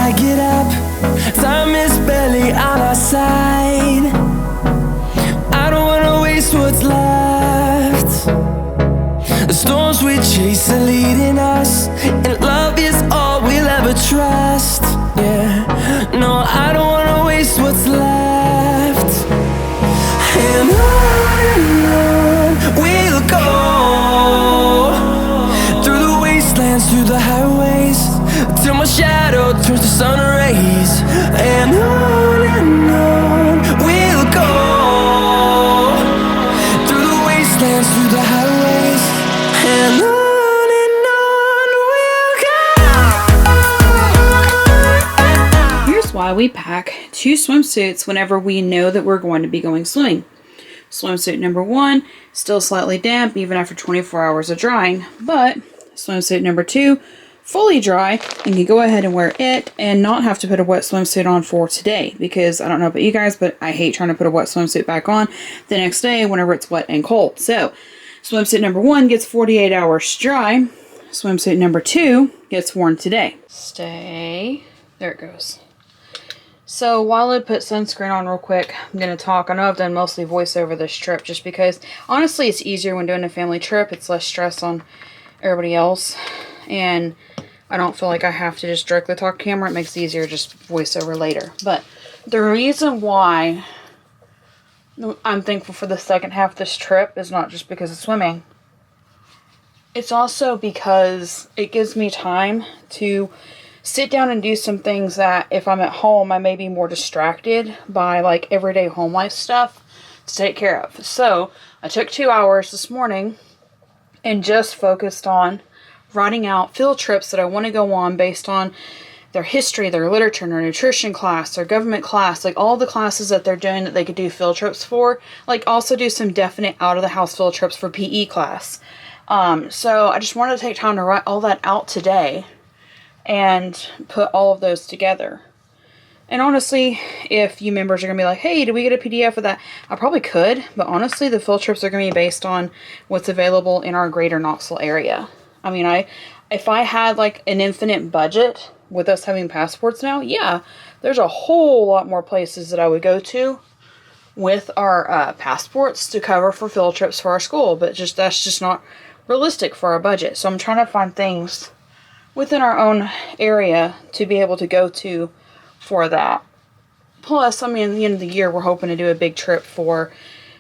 I get up, time is barely on our side. I don't wanna waste what's left. The storms we chase are leading us, and love is all we'll ever trust. Yeah, no, I don't wanna waste what's left. And on we'll go, through the wastelands, through the highways, till my shadow turns to sun rays. And on we'll go, through the wastelands, through the highways, and on we'll go. Here's why we pack 2 swimsuits whenever we know that we're going to be going swimming. Swimsuit number 1, still slightly damp even after 24 hours of drying, but swimsuit number 2, fully dry, and you go ahead and wear it and not have to put a wet swimsuit on for today, because I don't know about you guys, but I hate trying to put a wet swimsuit back on the next day whenever it's wet and cold. So swimsuit number 1 gets 48 hours dry. Swimsuit number 2 gets worn today. Stay. There it goes. So while I put sunscreen on real quick, I'm going to talk. I know I've done mostly voiceover this trip just because, honestly, it's easier when doing a family trip. It's less stress on everybody else. And I don't feel like I have to just directly talk to camera. It makes it easier just voiceover later. But the reason why I'm thankful for the second half of this trip is not just because of swimming. It's also because it gives me time to sit down and do some things that if I'm at home, I may be more distracted by like everyday home life stuff to take care of. So I took 2 hours this morning and just focused on writing out field trips that I want to go on based on their history, their literature, their nutrition class, their government class, like all the classes that they're doing that they could do field trips for. Like also do some definite out of the house field trips for PE class. So I just wanted to take time to write all that out today and put all of those together. And honestly, if you members are going to be like, hey, do we get a PDF of that? I probably could, but honestly, the field trips are going to be based on what's available in our greater Knoxville area. I mean, if I had like an infinite budget with us having passports now, yeah, there's a whole lot more places that I would go to with our passports to cover for field trips for our school, but that's just not realistic for our budget. So I'm trying to find things within our own area to be able to go to for that. Plus, I mean, at the end of the year, we're hoping to do a big trip for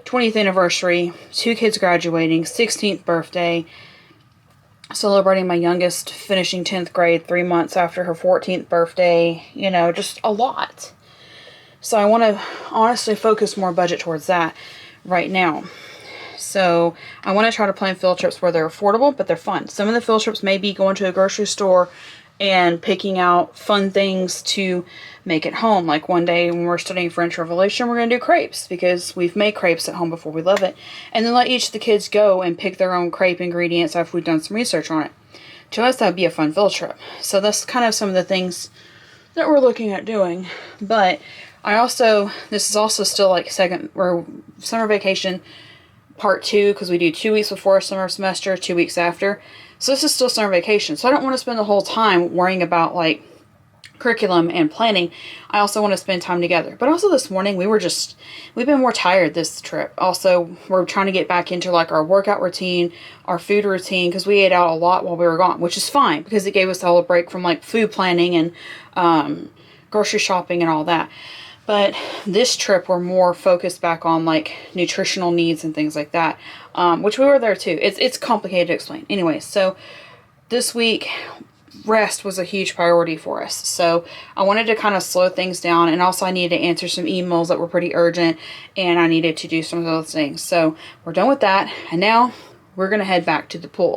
20th anniversary, 2 kids graduating, 16th birthday, celebrating my youngest finishing 10th grade 3 months after her 14th birthday, you know, just a lot. So I want to honestly focus more budget towards that right now. So I want to try to plan field trips where they're affordable, but they're fun. Some of the field trips may be going to a grocery store and picking out fun things to make at home. Like one day when we're studying French Revolution, we're going to do crepes because we've made crepes at home before. We love it. And then let each of the kids go and pick their own crepe ingredients after we've done some research on it. To us, that would be a fun field trip. So that's kind of some of the things that we're looking at doing. But this is also still like summer vacation part 2, because we do 2 weeks before summer semester, 2 weeks after. So this is still summer vacation. So I don't want to spend the whole time worrying about like curriculum and planning. I also want to spend time together. But also this morning we've been more tired this trip. Also, we're trying to get back into like our workout routine, our food routine, because we ate out a lot while we were gone, which is fine because it gave us all a break from like food planning and grocery shopping and all that. But this trip, we're more focused back on like nutritional needs and things like that, which we were there too. It's complicated to explain. Anyway, so this week, rest was a huge priority for us. So I wanted to kind of slow things down, and also I needed to answer some emails that were pretty urgent, and I needed to do some of those things. So we're done with that, and now we're going to head back to the pool.